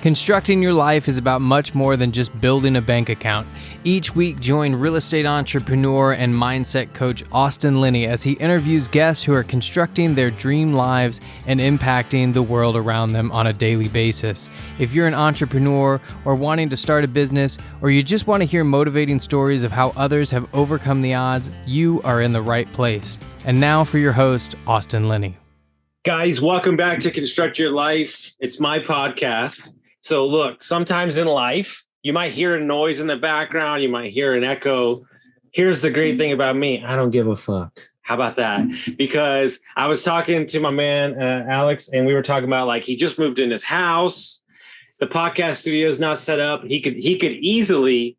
Constructing your life is about much more than just building a bank account. Each week, join real estate entrepreneur and mindset coach Austin Linney as he interviews guests who are constructing their dream lives and impacting the world around them on a daily basis. If you're an entrepreneur or wanting to start a business, or you just want to hear motivating stories of how others have overcome the odds, you are in the right place. And now for your host, Austin Linney. Guys, welcome back to Construct Your Life. It's my podcast. So look, sometimes in life, you might hear a noise in the background. You might hear an echo. Here's the great thing about me. I don't give a fuck. How about that? Because I was talking to my man, Alex, and we were talking about like he just moved in his house. The podcast studio is not set up. He could easily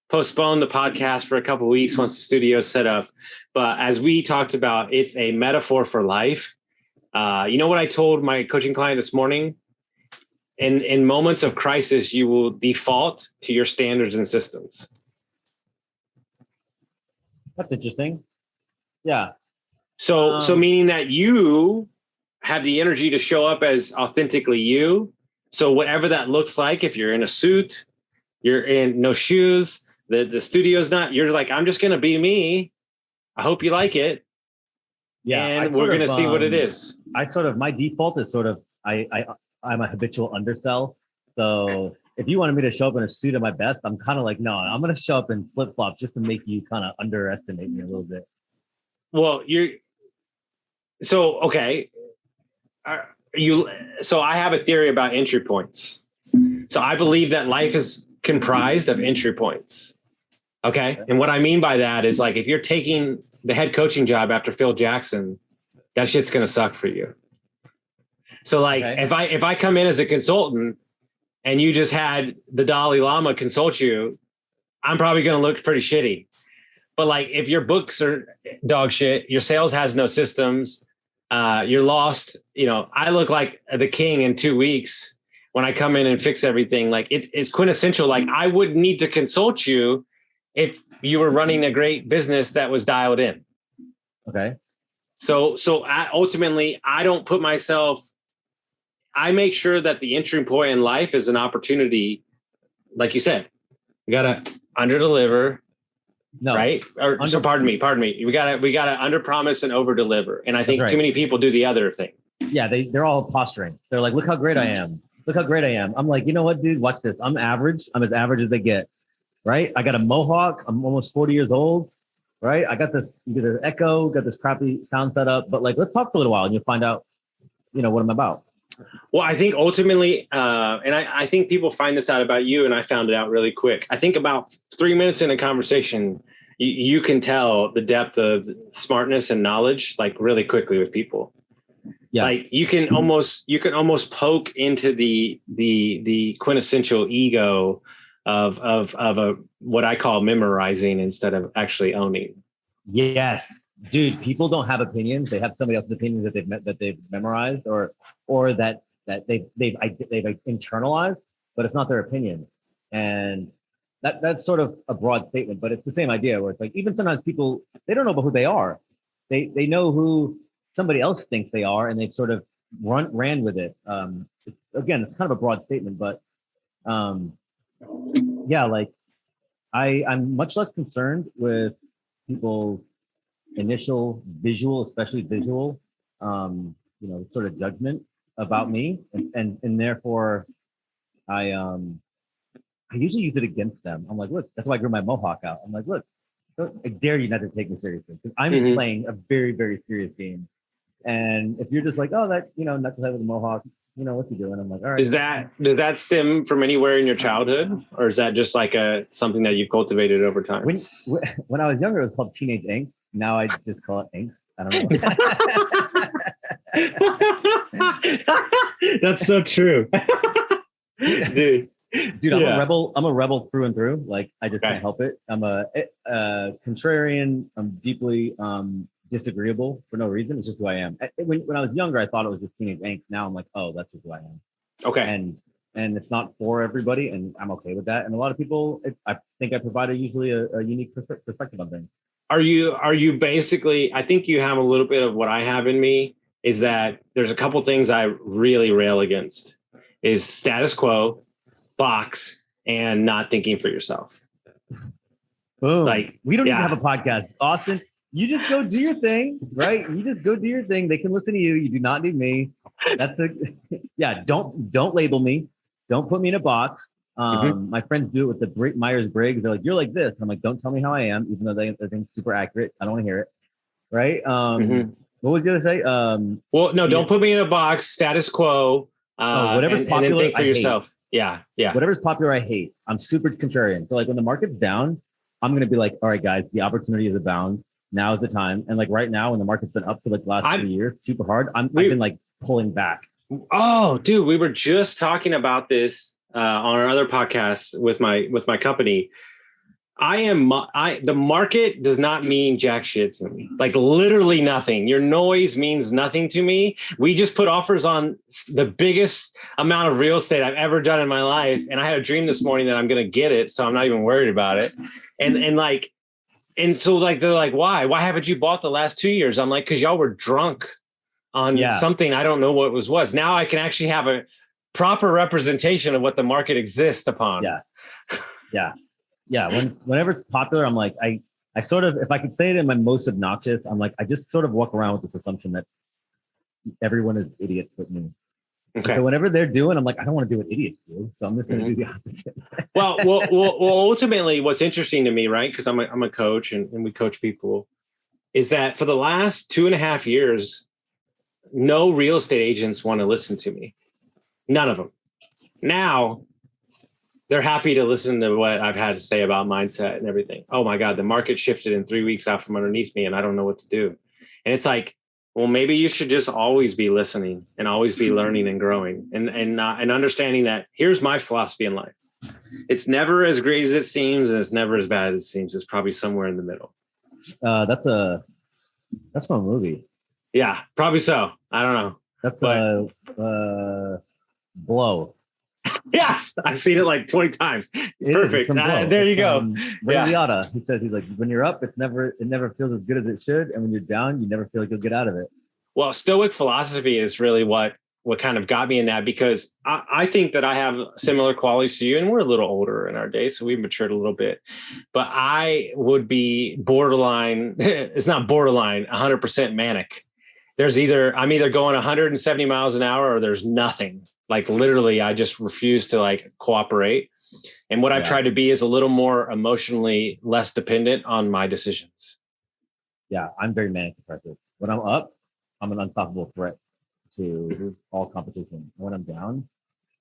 postpone the podcast for a couple of weeks once the studio is set up. But as we talked about, it's a metaphor for life. You know what I told my coaching client this morning? In moments of crisis, you will default to your standards and systems. That's interesting. Yeah. So meaning that you have the energy to show up as authentically you. So whatever that looks like, if you're in a suit, you're in no shoes, the studio's not, you're like, I'm just going to be me. I hope you like it. Yeah. And we're going to see what it is. My default is I'm a habitual undersell. So if you wanted me to show up in a suit at my best, I'm kind of like, no, I'm going to show up in flip-flops just to make you kind of underestimate me a little bit. Well, okay. So I have a theory about entry points. So I believe that life is comprised of entry points. Okay. And what I mean by that is like, if you're taking the head coaching job after Phil Jackson, that shit's going to suck for you. So like, okay, if I come in as a consultant and you just had the Dalai Lama consult you, I'm probably going to look pretty shitty. But like, if your books are dog shit, your sales has no systems, you're lost. You know, I look like the king in 2 weeks when I come in and fix everything. Like it's quintessential. Like I wouldn't need to consult you if you were running a great business that was dialed in. Okay. So ultimately, I don't put myself. I make sure that the entry point in life is an opportunity. Like you said, we got to under deliver. No, right? Pardon me. We got to under promise and over deliver. And I think too many people do the other thing. Yeah. They're all posturing. They're like, look how great I am. Look how great I am. I'm like, you know what, dude, watch this. I'm average. I'm as average as they get. Right. I got a mohawk. I'm almost 40 years old. Right. I got this echo, got this crappy sound set up, but like, let's talk for a little while and you'll find out, what I'm about. Well, I think ultimately, and I think people find this out about you, and I found it out really quick. I think about 3 minutes in a conversation, you can tell the depth of smartness and knowledge, like really quickly with people. Yeah, like you can almost poke into the quintessential ego of a what I call memorizing instead of actually owning. Yes. Dude, people don't have opinions. They have somebody else's opinions that they've memorized or that they've internalized, but it's not their opinion. And that's sort of a broad statement, but it's the same idea where it's like, even sometimes people, they don't know about who they are. They know who somebody else thinks they are, and they've sort of ran with it. Again, it's kind of a broad statement, but yeah, like I'm much less concerned with people's initial visual, especially visual, sort of judgment about me, and therefore, I usually use it against them. I'm like, look, that's why I grew my mohawk out. I'm like, look, I dare you not to take me seriously because I'm playing a very, very serious game. And if you're just like, oh, that not to have with a mohawk, what's he doing? I'm like, all right. Does that stem from anywhere in your childhood, or is that just like something that you cultivated over time? When I was younger, it was called teenage angst. Now I just call it angst. I don't know. That's so true. Dude, yeah. I'm a rebel through and through. Like I just can't help it. I'm a contrarian. I'm deeply disagreeable for no reason. It's just who I am. When I was younger, I thought it was just teenage angst. Now I'm like, oh, that's just who I am. Okay. And it's not for everybody, and I'm okay with that. And a lot of people, I think I provide usually a unique perspective on things. Are you basically, I think you have a little bit of what I have in me, is that there's a couple things I really rail against. is status quo, box, and not thinking for yourself. Boom. Like, we don't yeah. need to have a podcast. Austin, you just go do your thing, right? You just go do your thing. They can listen to you. You do not need me. Yeah, don't label me. Don't put me in a box. My friends do it with the Myers-Briggs. They're like, you're like this. I'm like, don't tell me how I am, even though they think it's super accurate. I don't want to hear it. Right? What was you gonna say? Well, no, don't put me in a box. Status quo. Whatever's popular, and then think for I yourself. Hate. Yeah. Whatever's popular, I hate. I'm super contrarian. So like when the market's down, I'm gonna be like, all right, guys, the opportunity is abound. Now is the time. And like right now, when the market's been up for like the last 3 years, super hard. I've been like pulling back. Oh, dude, we were just talking about this on our other podcast with my company. The market does not mean jack shit to me. Like literally nothing. Your noise means nothing to me. We just put offers on the biggest amount of real estate I've ever done in my life. And I had a dream this morning that I'm going to get it. So I'm not even worried about it. And so like, they're like, why haven't you bought the last 2 years? I'm like, cause y'all were drunk on something. I don't know what was. Now I can actually have a proper representation of what the market exists upon. Yeah. Whenever it's popular, I'm like, I sort of, if I could say it in my most obnoxious, I'm like, I just sort of walk around with this assumption that everyone is idiots but me. Okay. So whenever they're doing, I'm like, I don't want to do what idiots do. So I'm just going to do the opposite. well, ultimately what's interesting to me, right? Cause I'm a coach and we coach people, is that for the last 2.5 years, no real estate agents want to listen to me. None of them. Now they're happy to listen to what I've had to say about mindset and everything. Oh my God, the market shifted in 3 weeks out from underneath me and I don't know what to do. And it's like, well, maybe you should just always be listening and always be learning and growing and understanding that here's my philosophy in life. It's never as great as it seems and it's never as bad as it seems. It's probably somewhere in the middle. That's my movie. Yeah, probably so. I don't know. That's Blow. Yes, I've seen it like 20 times. Perfect. There you go. Ray Liotta. He's like, when you're up, it never feels as good as it should, and when you're down, you never feel like you'll get out of it. Well, Stoic philosophy is really what kind of got me in that, because I think that I have similar qualities to you, and we're a little older in our days, so we've matured a little bit. But I would be borderline. It's not borderline. 100% manic. I'm either going 170 miles an hour or there's nothing. Like literally, I just refuse to like cooperate. And what I've tried to be is a little more emotionally less dependent on my decisions. Yeah, I'm very manic depressive. When I'm up, I'm an unstoppable threat to all competition. When I'm down,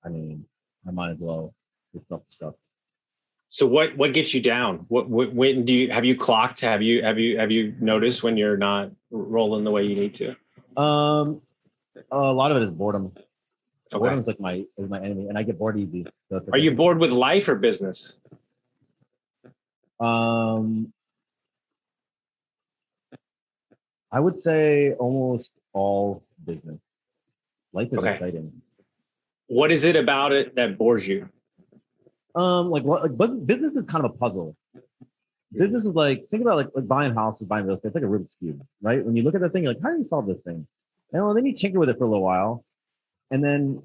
I mean, I might as well just stuff. So what gets you down? When have you clocked? Have you noticed when you're not rolling the way you need to? A lot of it is boredom. Okay. Boredom is like my enemy, and I get bored easy. So are you bored with life or business? I would say almost all business. Life is exciting. What is it about it that bores you? Business is kind of a puzzle. Business is like, think about like buying houses, buying real estate. It's like a Rubik's Cube, right? When you look at the thing, you're like, how do you solve this thing? And well, then you tinker with it for a little while. And then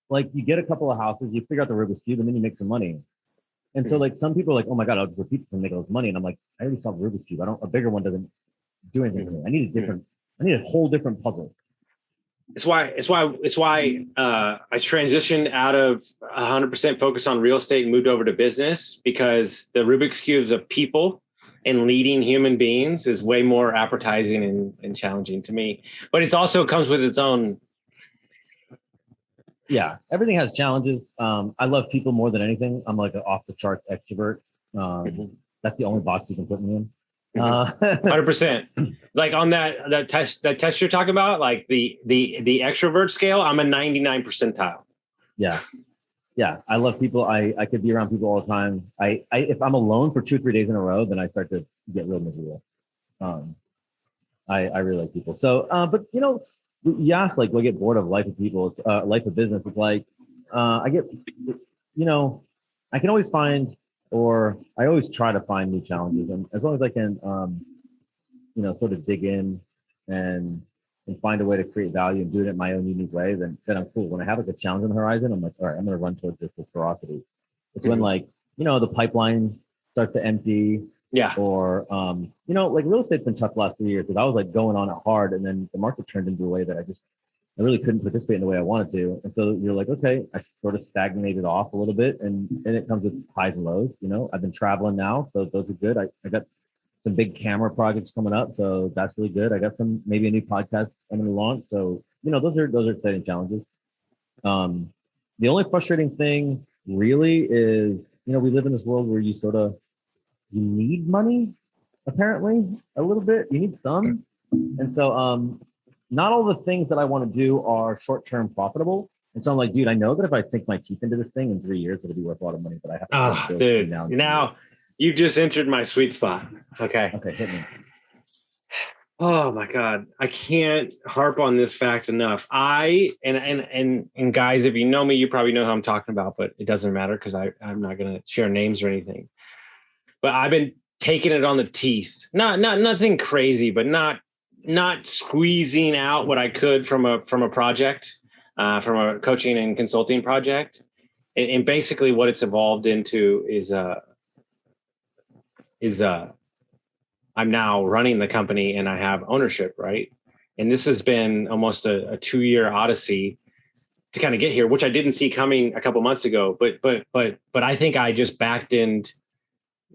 like you get a couple of houses, you figure out the Rubik's Cube, and then you make some money. And so like some people are like, oh my God, I'll just repeat this and make all this money. And I'm like, I already solved the Rubik's Cube. A bigger one doesn't do anything for me. I need a whole different puzzle. It's why I transitioned out of 100% focus on real estate and moved over to business, because the Rubik's Cubes of people and leading human beings is way more appetizing and challenging to me. But it's also comes with its own. Yeah, everything has challenges. I love people more than anything. I'm like an off the charts extrovert. That's the only box you can put me in. 100%. Like on that test you're talking about, like the extrovert scale, I'm a 99 percentile. Yeah. I love people. I could be around people all the time. If I'm alone for 2 or 3 days in a row, then I start to get real miserable. I really like people. So, but you know, you ask like, we'll get bored of life of people, life of business. It's like, I can always find, or I always try to find new challenges. And as long as I can, sort of dig in and and find a way to create value and do it in my own unique way, then I'm cool. When I have like a challenge on the horizon, I'm like, all right, I'm going to run towards this with ferocity. It's when like, the pipeline starts to empty. Yeah. Or, like real estate's been tough the last 3 years because I was like going on it hard, and then the market turned into a way that I really couldn't participate in the way I wanted to. And so you're like, okay, I sort of stagnated off a little bit, and it comes with highs and lows. I've been traveling now, so those are good. I got some big camera projects coming up, so that's really good. I got maybe a new podcast I'm going to launch. So, those are exciting challenges. The only frustrating thing really is, we live in this world where you need money, apparently, a little bit. You need some. And so not all the things that I want to do are short-term profitable. And so I'm like, dude, I know that if I sink my teeth into this thing in 3 years, it'll be worth a lot of money, but I have to dude, now you just entered my sweet spot. Okay, hit me. Oh my God, I can't harp on this fact enough. And guys, if you know me, you probably know who I'm talking about, but it doesn't matter because I'm not going to share names or anything. But I've been taking it on the teeth. Not nothing crazy, but not squeezing out what I could from a project, from a coaching and consulting project. And basically what it's evolved into is I'm now running the company and I have ownership, right? And this has been almost a 2-year odyssey to kind of get here, which I didn't see coming a couple months ago. But I think I just backed in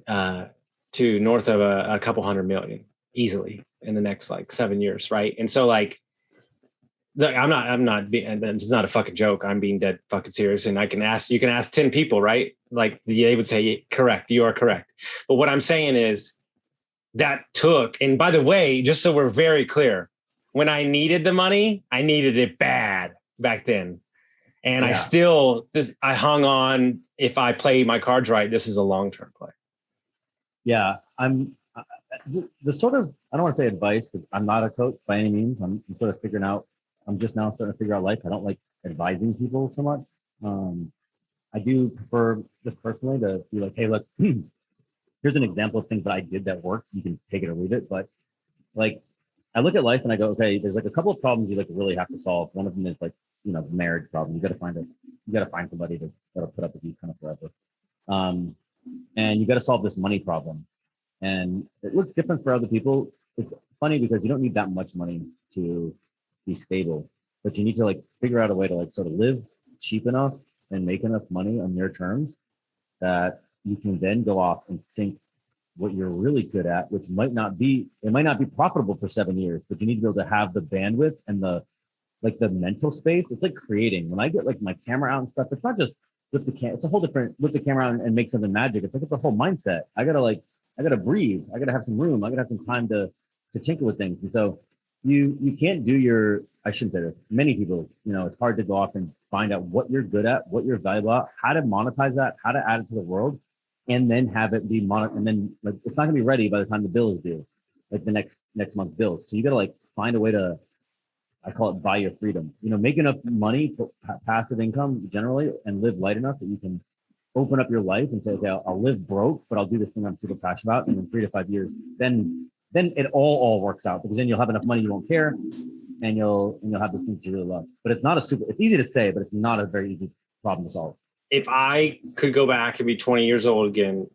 to north of a couple $100 million easily in the next like 7 years, right? And so like, I'm not being, it's not a fucking joke. I'm being dead fucking serious. And you can ask 10 people, right? Like they would say, correct, you are correct. But what I'm saying is that took, and by the way, just so we're very clear, when I needed the money, I needed it bad back then. And I hung on. If I play my cards right, this is a long-term play. Yeah. The sort of, I don't want to say advice because I'm not a coach by any means. I'm sort of figuring out, I'm just now starting to figure out life. I don't like advising people so much. I do prefer just personally to be like, hey, look, here's an example of things that I did that worked. You can take it or leave it. But like, I look at life and I go, okay, there's like a couple of problems you like really have to solve. One of them is like, the marriage problem. You got to find somebody that'll put up with you kind of forever. And you got to solve this money problem. And it looks different for other people. It's funny because you don't need that much money to be stable, but you need to like figure out a way to like sort of live cheap enough and make enough money on your terms that you can then go off and think what you're really good at, which might not be profitable for 7 years, but you need to be able to have the bandwidth and the mental space. It's like creating. When I get like my camera out and stuff, it's not just lift the camera. It's a whole different lift the camera out and make something magic. It's like it's a whole mindset. I gotta breathe. I gotta have some room. I gotta have some time to tinker with things. And so you can't do I shouldn't say this. Many people, it's hard to go off and find out what you're good at, what you're valuable at, how to monetize that, how to add it to the world, and then have it be and then like it's not gonna be ready by the time the bill is due, like the next month's bills. So you gotta like find a way to, I call it buy your freedom. Make enough money for passive income generally and live light enough that you can open up your life and say, okay, I'll live broke, but I'll do this thing I'm super passionate about. And in 3 to 5 years, then it all works out because then you'll have enough money you won't care, and you'll have the things you really love. But it's easy to say, but it's not a very easy problem to solve. If I could go back and be 20 years old again,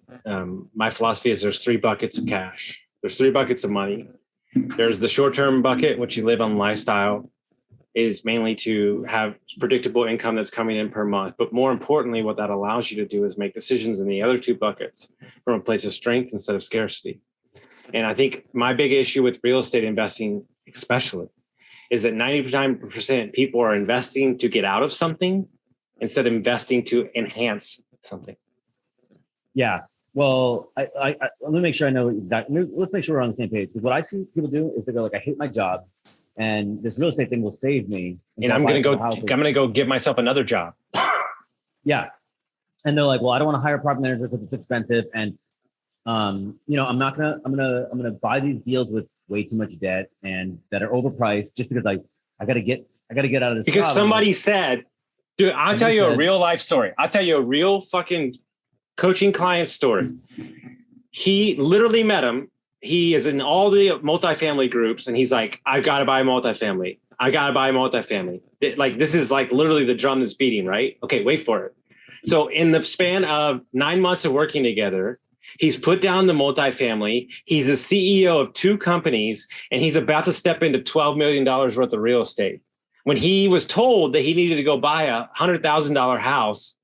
my philosophy is there's 3 buckets of cash. There's 3 buckets of money. There's the short-term bucket, which you live on lifestyle, is mainly to have predictable income that's coming in per month. But more importantly, what that allows you to do is make decisions in the other 2 buckets from a place of strength instead of scarcity. And I think my big issue with real estate investing, especially, is that 99% people are investing to get out of something instead of investing to enhance something. Yeah. Well, I let me make sure I know exactly. Let's make sure we're on the same page. Because what I see people do is they go like, I hate my job, and this real estate thing will save me. And I'm going to go give myself another job. Yeah. And they're like, well, I don't want to hire a property manager because it's expensive. And, I'm going to buy these deals with way too much debt and that are overpriced just because I got to get out of this. Because somebody said, dude, I'll tell you a real life story. I'll tell you a real fucking coaching client story. He literally met him he is in all the multifamily groups, and he's like, I've got to buy a multifamily. I got to buy a multifamily. Like, this is like literally the drum that's beating, right? Okay, wait for it. So in the span of 9 months of working together, he's put down the multifamily. He's the CEO of 2 companies, and he's about to step into $12 million worth of real estate when he was told that he needed to go buy a $100,000 house.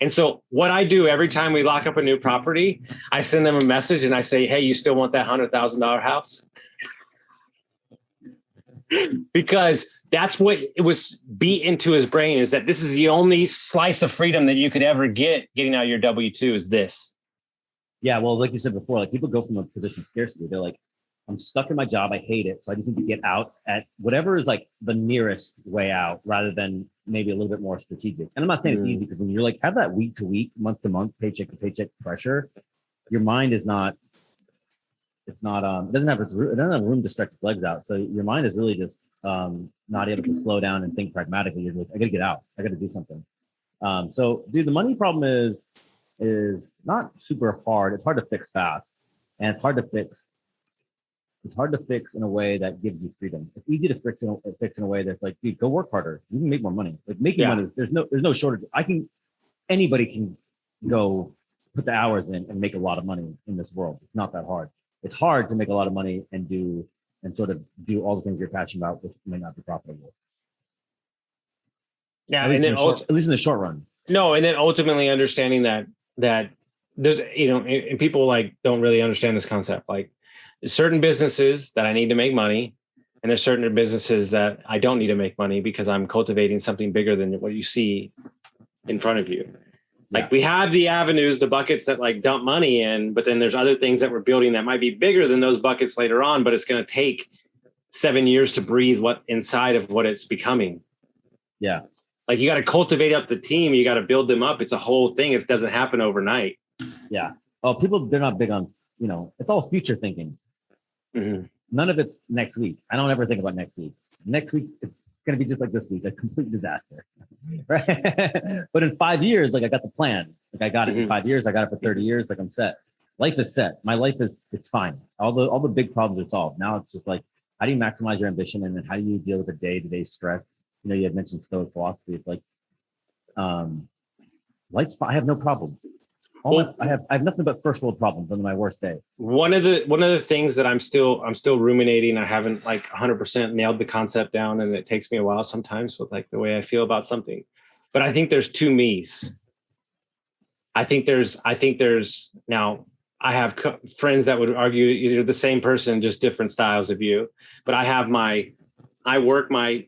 And so what I do every time we lock up a new property, I send them a message and I say, hey, you still want that $100,000 house? Because that's what it was beat into his brain, is that this is the only slice of freedom that you could ever get getting out of your W-2 is this. Yeah, well, like you said before, like people go from a position of scarcity. They're like, I'm stuck in my job. I hate it. So I just need to get out at whatever is like the nearest way out rather than maybe a little bit more strategic. And I'm not saying it's easy, because when you're like, have that week to week, month to month, paycheck to paycheck pressure, your mind is not, it doesn't have room to stretch its legs out. So your mind is really just not able to slow down and think pragmatically. You're like, I got to get out. I got to do something. So dude, the money problem is not super hard. It's hard to fix fast, and it's hard to fix. It's hard to fix in a way that gives you freedom. It's easy to fix in a way that's like, dude, go work harder. You can make more money. Like making money, there's no shortage. Anybody can go put the hours in and make a lot of money in this world. It's not that hard. It's hard to make a lot of money and do all the things you're passionate about, which may not be profitable. Yeah, at least in the short run. No, and then ultimately understanding that there's, and people like don't really understand this concept. Like, there's certain businesses that I need to make money, and there's certain businesses that I don't need to make money because I'm cultivating something bigger than what you see in front of you. Like, we have the avenues, the buckets that like dump money in, but then there's other things that we're building that might be bigger than those buckets later on, but it's going to take 7 years to breathe what inside of what it's becoming. Yeah. Like, you got to cultivate up the team. You got to build them up. It's a whole thing. It doesn't happen overnight. Yeah. Oh, they're not big on, it's all future thinking. Mm-hmm. None of it's next week. I don't ever think about next week. Next week, it's going to be just like this week, a complete disaster. Right? But in 5 years, like I got the plan. Like I got it in 5 years. I got it for 30 years. Like I'm set. Life is set. My life it's fine. All the big problems are solved. Now it's just like, how do you maximize your ambition? And then how do you deal with the day-to-day stress? You had mentioned Stoic philosophy. It's like, life's fine. I have no problem. I have nothing but first world problems on my worst day. One of the things that I'm still ruminating. I haven't like 100% nailed the concept down, and it takes me a while sometimes with like the way I feel about something. But I think there's 2 me's. I think there's now. I have friends that would argue you're the same person, just different styles of you. But I work my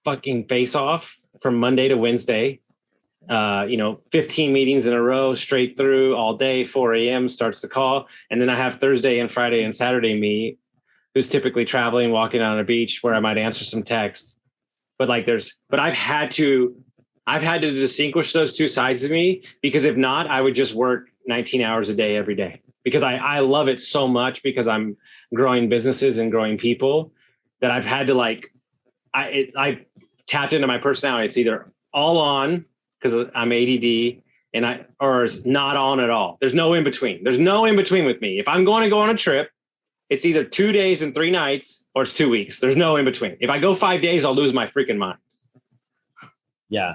fucking face off from Monday to Wednesday. 15 meetings in a row, straight through all day, 4 a.m. starts the call. And then I have Thursday and Friday and Saturday me, who's typically traveling, walking on a beach where I might answer some texts. But I've had to distinguish those 2 sides of me, because if not, I would just work 19 hours a day every day, because I love it so much, because I'm growing businesses and growing people, that I've had to I tapped into my personality. It's either all on, because I'm ADD, or it's not on at all. There's no in between. There's no in between with me. If I'm going to go on a trip, it's either 2 days and 3 nights, or it's 2 weeks. There's no in between. If I go 5 days, I'll lose my freaking mind. Yeah.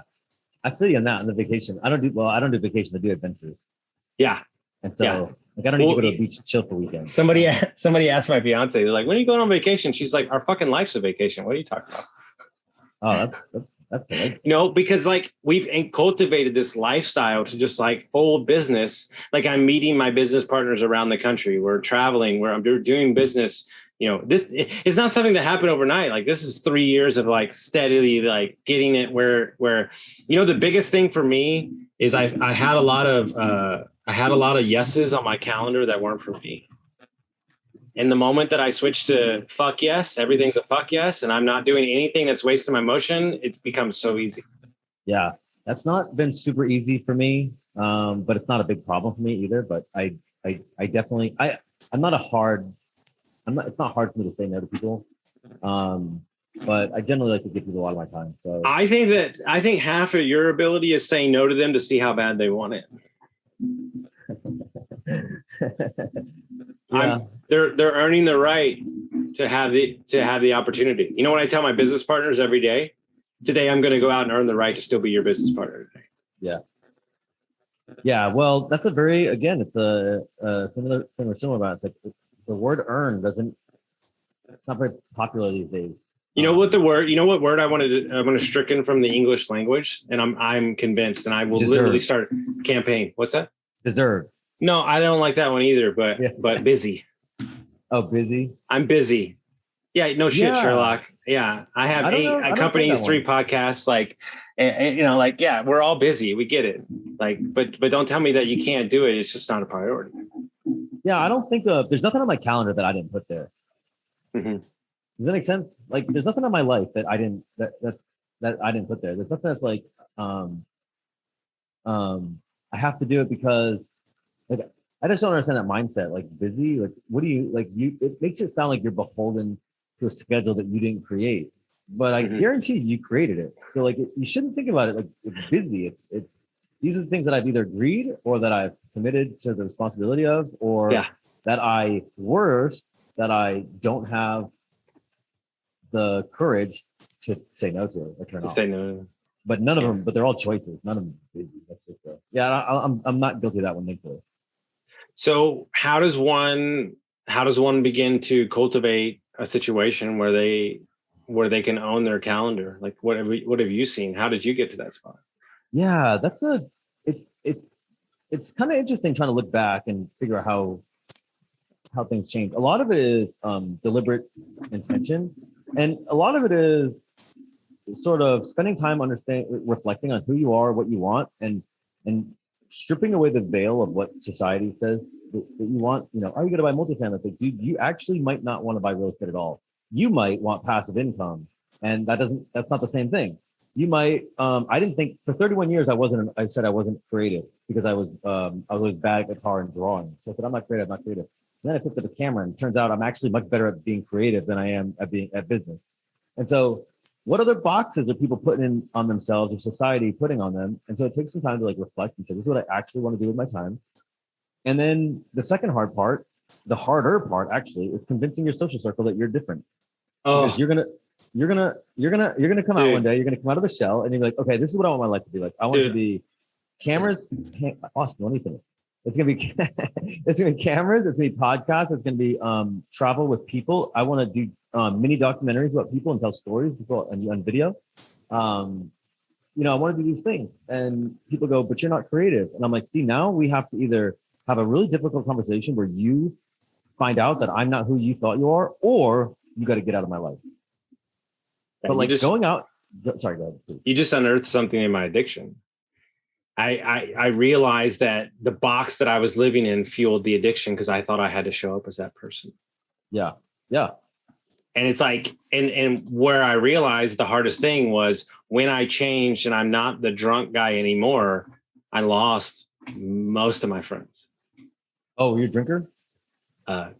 I feel you on that on the vacation. I don't do vacations. I do adventures. Yeah. And so I don't need to go to a beach to chill for weekends. Somebody asked my fiance, they're like, when are you going on vacation? She's like, our fucking life's a vacation. What are you talking about? Oh, that's good. Because like we've cultivated this lifestyle to just like full business. Like, I'm meeting my business partners around the country. We're traveling, where I'm doing business. This it's not something that happened overnight. Like, this is 3 years of like steadily like getting it where the biggest thing for me is I had a lot of yeses on my calendar that weren't for me. And the moment that I switch to fuck yes, everything's a fuck yes, and I'm not doing anything that's wasting my motion, it becomes so easy. Yeah, that's not been super easy for me, but it's not a big problem for me either. But I definitely, it's not hard for me to say no to people. But I generally like to give people a lot of my time. So I think half of your ability is saying no to them to see how bad they want it. They're earning the right to have the opportunity. You know what I tell my business partners every day? Today I'm going to go out and earn the right to still be your business partner today. Yeah. Yeah. Well, that's it's a similar about it. It's like the word earn it's not very popular these days. You know what word I'm going to stricken from the English language, and I'm convinced, and I will literally start a campaign. What's that? Deserve. No, I don't like that one either, but busy. Oh, busy. I'm busy. Yeah, no shit, yeah. Sherlock. Yeah, I have 8 companies, 3 podcasts. Like, we're all busy. We get it. Like, but don't tell me that you can't do it. It's just not a priority. Yeah, I don't think there's nothing on my calendar that I didn't put there. Mm-hmm. Does that make sense? Like, there's nothing on my life that I didn't that I didn't put there. There's nothing that's like, I have to do it because, like, I just don't understand that mindset. Like, busy. Like, what do you like? It makes it sound like you're beholden to a schedule that you didn't create. But I guarantee you created it. So like, you shouldn't think about it like it's busy. It's these are the things that I've either agreed or that I've committed to the responsibility of, or that I don't have the courage to say no to or turn off. Say no. But none of them. But they're all choices. None of them. That's just I'm not guilty of that one, thankfully. So how does one begin to cultivate a situation where they can own their calendar? Like, what have you seen? How did you get to that spot? Yeah, it's kind of interesting trying to look back and figure out how things change. A lot of it is deliberate intention, and a lot of it is sort of spending time reflecting on who you are, what you want, and stripping away the veil of what society says that you want. You know, are you going to buy multifamily? Like, dude, you actually might not want to buy real estate at all. You might want passive income, and that's not the same thing. You might, I didn't think for 31 years, I said I wasn't creative because I was always bad at guitar and drawing. So I said, I'm not creative. And then I picked up a camera, and it turns out I'm actually much better at being creative than I am at business. And so what other boxes are people putting in on themselves or society putting on them? And so it takes some time to like reflect and say, this is what I actually want to do with my time. And then the second hard part, the harder part actually, is convincing your social circle that you're different. Because you're gonna come out one day, you're gonna come out of the shell, and you're like, okay, this is what I want my life to be like. I want it to be cameras. Austin, what do you think? It's gonna be cameras. It's gonna be podcasts. It's gonna be travel with people. I want to do mini documentaries about people and tell stories on video. I want to do these things, and people go, but you're not creative. And I'm like, see, now we have to either have a really difficult conversation where you find out that I'm not who you thought you are, or you got to get out of my life. But like going out, sorry, go ahead, please. You just unearthed something in my addiction. I realized that the box that I was living in fueled the addiction because I thought I had to show up as that person. Yeah. Yeah. And it's like, and where I realized the hardest thing was when I changed and I'm not the drunk guy anymore, I lost most of my friends. Oh, you're a drinker?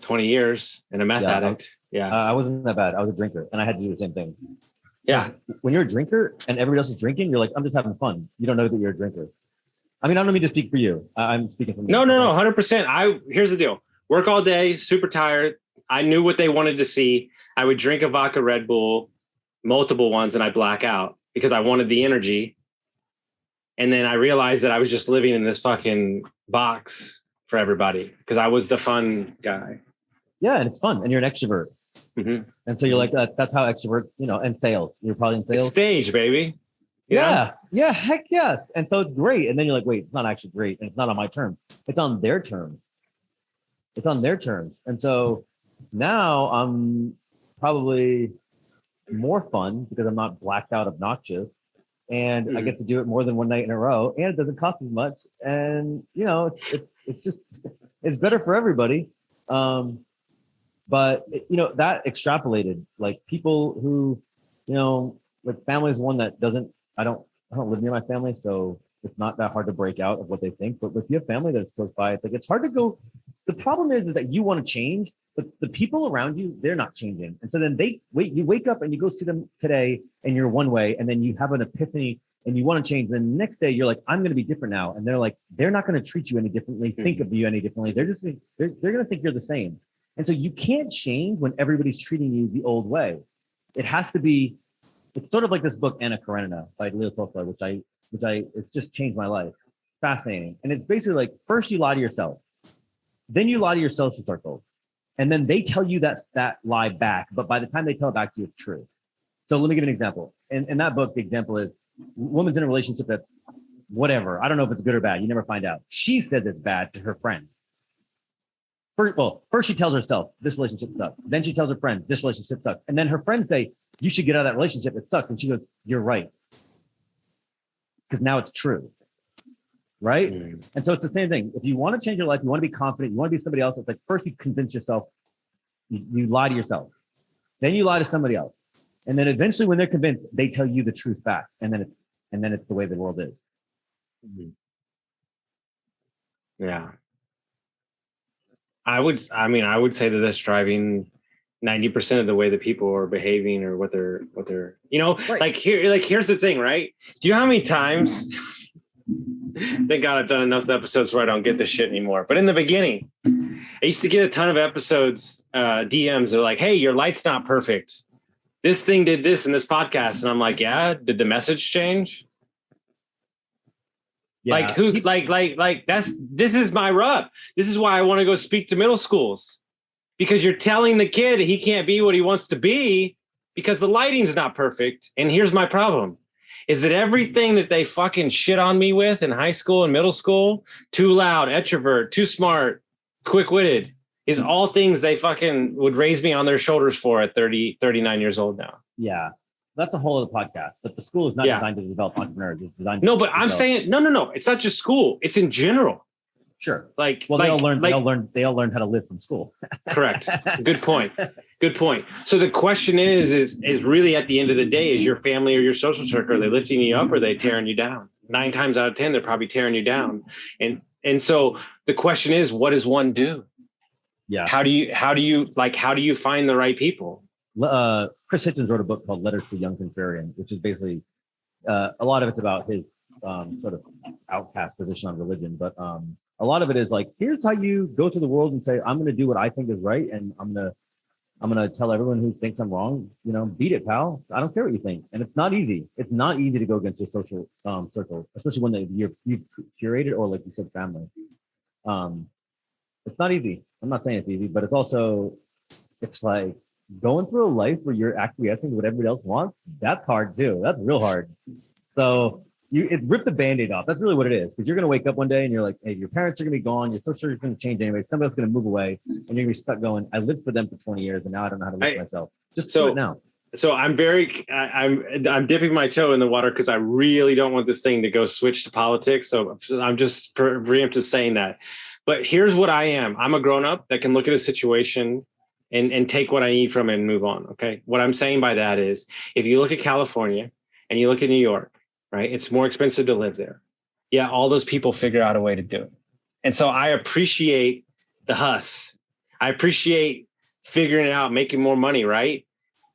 20 years and a meth addict. I wasn't that bad. I was a drinker and I had to do the same thing. Yeah. When you're a drinker and everybody else is drinking, you're like, I'm just having fun. You don't know that you're a drinker. I mean, I don't mean to speak for you. I'm speaking for me. No, 100%. Here's the deal. Work all day, super tired. I knew what they wanted to see. I would drink a vodka Red Bull, multiple ones, and I black out because I wanted the energy. And then I realized that I was just living in this fucking box for everybody because I was the fun guy. Yeah, and it's fun, and you're an extrovert. Mm-hmm. And so you're like, that's how extrovert, and sales. You're probably in sales. It's stage, baby. Yeah, heck yes. And so it's great. And then you're like, wait, it's not actually great. And it's not on my terms. It's on their terms. And so now I'm probably more fun because I'm not blacked out obnoxious. And I get to do it more than one night in a row. And it doesn't cost as much. And, it's better for everybody. But that extrapolated, like people who, like family is one that I don't live near my family, so it's not that hard to break out of what they think. But if you have family that's close by, it's like it's hard to go. The problem is that you want to change, but the people around you, they're not changing. And so then you wake up and you go see them today and you're one way, and then you have an epiphany and you want to change. Then the next day you're like, I'm going to be different now. And they're like, they're not going to treat you any differently, think of you any differently. They're going to think you're the same. And so you can't change when everybody's treating you the old way. It has to be, it's sort of like this book, Anna Karenina by Leo Tolstoy, it's just changed my life. Fascinating. And it's basically like, first you lie to yourself, then you lie to your social circle, and then they tell you that lie back. But by the time they tell it back to you, it's true. So let me give an example. In that book, the example is woman's in a relationship that's whatever. I don't know if it's good or bad. You never find out. She says it's bad to her friend. First she tells herself, this relationship sucks. Then she tells her friends, this relationship sucks. And then her friends say, you should get out of that relationship. It sucks. And she goes, you're right. Because now it's true. Right? And so it's the same thing. If you want to change your life, you want to be confident, you want to be somebody else, it's like first you convince yourself, you lie to yourself. Then you lie to somebody else. And then eventually when they're convinced, they tell you the truth back. And then it's the way the world is. Yeah. I would say that that's driving 90% of the way that people are behaving or what they're, right. Here's the thing, right? Do you know how many times, thank God I've done enough episodes where I don't get this shit anymore. But in the beginning, I used to get a ton of episodes, DMs are like, hey, your light's not perfect. This thing did this in this podcast. And I'm like, yeah, did the message change? Yeah. This is my rub. This is why I want to go speak to middle schools, because you're telling the kid he can't be what he wants to be because the lighting's not perfect. And here's my problem is that everything that they fucking shit on me with in high school and middle school, too loud, extrovert, too smart, quick-witted, is all things they fucking would raise me on their shoulders for at 39 years old now. Yeah. That's a whole other podcast, but the school is not designed to develop entrepreneurs. It's designed to I'm saying, no. It's not just school. It's in general. Sure. They all learn how to live from school. Correct. Good point. So the question is really at the end of the day, is your family or your social circle, are they lifting you up or are they tearing you down? 9 times out of 10, they're probably tearing you down. And so the question is, what does one do? Yeah. How do you find the right people? Chris Hitchens wrote a book called Letters to a Young Contrarian, which is basically a lot of it's about his sort of outcast position on religion, but a lot of it is like, here's how you go through the world and say, I'm going to do what I think is right, and I'm going to tell everyone who thinks I'm wrong, beat it, pal. I don't care what you think. And it's not easy. It's not easy to go against your social circle, especially when you've curated or, like you said, family. It's not easy. I'm not saying it's easy, but it's like going through a life where you're acquiescing to what everybody else wants. That's hard too. That's real hard. So it's rip the Band-Aid off. That's really what it is. Because you're going to wake up one day and you're like, hey, your parents are going to be gone. Your social is going to change anyway. Somebody else is going to move away. And you're going to be stuck going, I lived for them for 20 years and now I don't know how to live for myself. Just do it now. So I'm dipping my toe in the water because I really don't want this thing to go switch to politics. So I'm just preemptive saying that. But here's what I am. I'm a grown-up that can look at a situation and take what I need from it and move on. Okay. What I'm saying by that is, if you look at California and you look at New York, right, it's more expensive to live there. Yeah. All those people figure out a way to do it. And so I appreciate the hustle. I appreciate figuring it out, making more money. Right.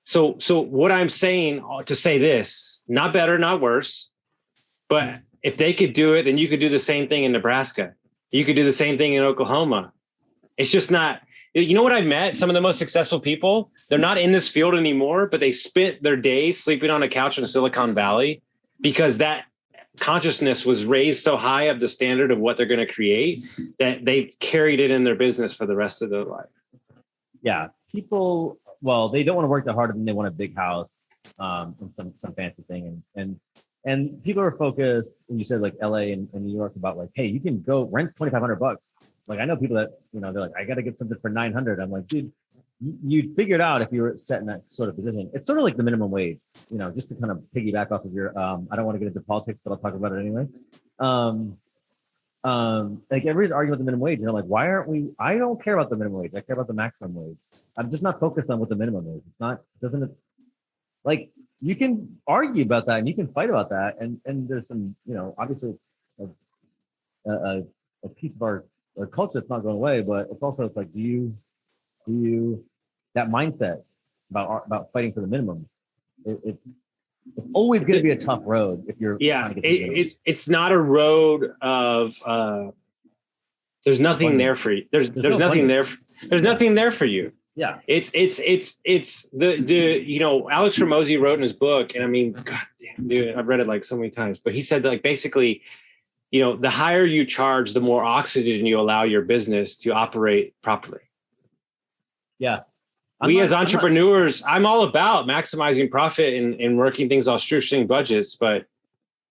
So what I'm saying to say this, not better, not worse, but if they could do it, then you could do the same thing in Nebraska. You could do the same thing in Oklahoma. It's just not. You know what I've met? Some of the most successful people, they're not in this field anymore, but they spent their days sleeping on a couch in Silicon Valley because that consciousness was raised so high of the standard of what they're going to create that they've carried it in their business for the rest of their life. Yeah. People, they don't want to work that hard and they want a big house and some fancy thing. And people are focused, when you said like LA and New York, about like, hey, you can go rent $2,500. Like, I know people that, they're like, I got to get something for $900. I'm like, dude, you'd figure it out if you were set in that sort of position. It's sort of like the minimum wage, just to kind of piggyback off of your, I don't want to get into politics, but I'll talk about it anyway. Like everybody's arguing about the minimum wage. And I'm like, why aren't we, I don't care about the minimum wage. I care about the maximum wage. I'm just not focused on what the minimum is. It's not, Like you can argue about that and you can fight about that. And there's some, obviously a, a piece of our culture that's not going away, but it's like, do you, that mindset about fighting for the minimum, it's always going to be a tough road if you're trying to get to the minimum. It's not a road of there's nothing there for you. There's nothing there. There's nothing there for you. Yeah. It's the Alex Ramosi wrote in his book, and I mean, God damn, dude, I've read it like so many times, but he said that, like, basically, the higher you charge, the more oxygen you allow your business to operate properly. Yeah. As entrepreneurs, I'm all about maximizing profit and working things off shoestring budgets. But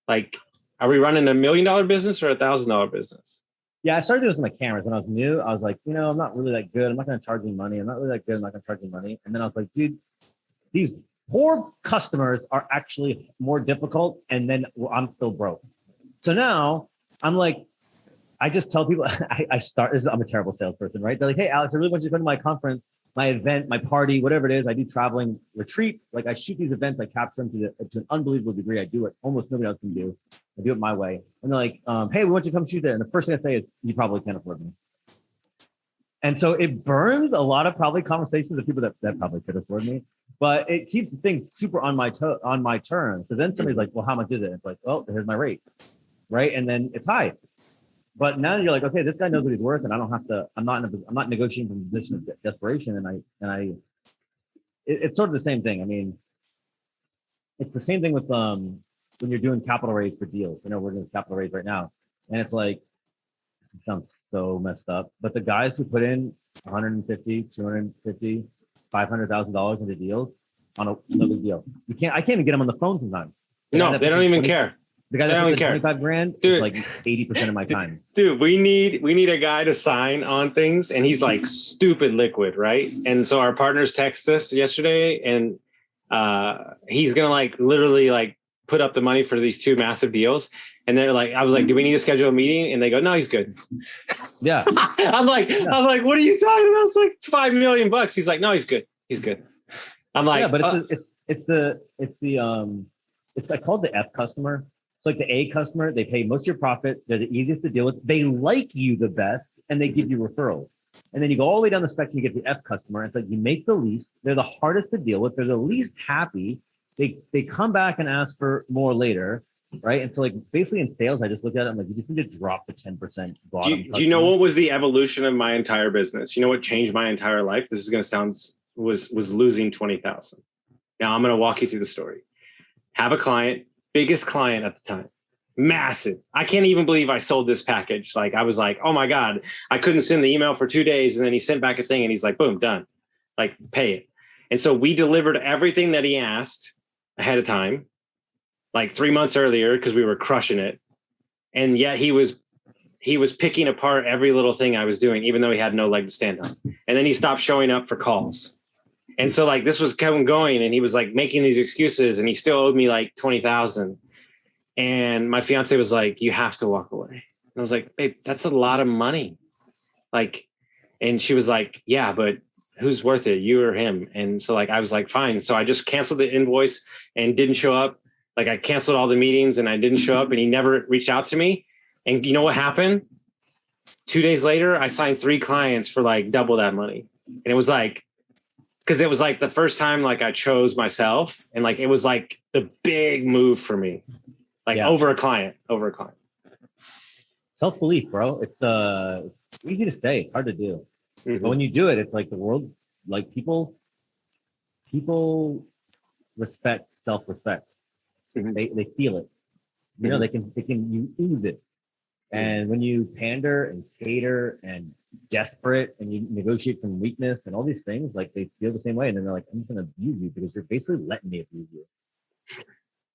like, are we running $1 million business or $1,000 business? Yeah, I started doing this with my cameras when I was new. I was like, I'm not really that good. I'm not going to charge you money. I'm not really that good. I'm not going to charge you money. And then I was like, dude, these poor customers are actually more difficult. And then I'm still broke. So now I'm like, I just tell people, I'm a terrible salesperson, right? They're like, hey, Alex, I really want you to come to my conference, my event, my party, whatever it is. I do traveling retreat. Like, I shoot these events, I capture them to an unbelievable degree. I do what almost nobody else can do. I do it my way. And they're like, hey, we want you to come shoot there. And the first thing I say is, you probably can't afford me. And so it burns a lot of probably conversations with people that probably could afford me, but it keeps things super on my terms. So then somebody's like, well, how much is it? It's like, well, here's my rate. Right. And then it's high. But now you're like, okay, this guy knows what he's worth, and I don't have to. I'm not negotiating from a position of desperation. And it's sort of the same thing. I mean, it's the same thing with when you're doing capital raise for deals. We're doing capital raise right now, and it's like, it sounds so messed up. But the guys who put in 150, 250, $500,000 into deals on no big deal. I can't even get them on the phone sometimes. No, they don't even care. The guy that puts $25,000 is like 80% of my time. Dude, we need a guy to sign on things, and he's like stupid liquid, right? And so our partners text us yesterday, and he's gonna like literally like put up the money for these two massive deals. And they're like, I was like, do we need to schedule a meeting? And they go, no, he's good. Yeah. I'm like, what are you talking about? It's like $5 million. He's like, no, he's good. He's good. I'm like, yeah, but it's called the F customer. It's like the A customer, they pay most of your profit. They're the easiest to deal with. They like you the best, and they give you referrals. And then you go all the way down the spectrum, you get the F customer. It's like you make the least. They're the hardest to deal with. They're the least happy. They come back and ask for more later, right? And so like basically in sales, I just look at it. I'm like, you just need to drop the 10% bottom. Do you know what was the evolution of my entire business? You know what changed my entire life? This is going to sound was losing 20,000. Now I'm going to walk you through the story. Have a client. Biggest client at the time, massive. I can't even believe I sold this package. Like, I was like, oh my God, I couldn't send the email for 2 days. And then he sent back a thing and he's like, boom, done. Like, pay it. And so we delivered everything that he asked ahead of time, like 3 months earlier, because we were crushing it. And yet he was picking apart every little thing I was doing, even though he had no leg to stand on. And then he stopped showing up for calls. And so like this was Kevin going, and he was like making these excuses, and he still owed me like 20,000. And my fiance was like, you have to walk away. And I was like, babe, that's a lot of money. Like, and she was like, yeah, but who's worth it? You or him? And so like, I was like, fine. So I just canceled the invoice and didn't show up. Like, I canceled all the meetings and I didn't show up, and he never reached out to me. And you know what happened? 2 days later, I signed 3 clients for like double that money. And it was like, because it was like the first time like I chose myself, and like it was like the big move for me, like over a client. Self-belief, bro. It's easy to say, it's hard to do. Mm-hmm. But when you do it, it's like the world, like people respect self-respect. Mm-hmm. They feel it. You know, they can you ooze it. And when you pander and cater and desperate and you negotiate from weakness and all these things, like they feel the same way. And then they're like, I'm just going to abuse you because you're basically letting me abuse you.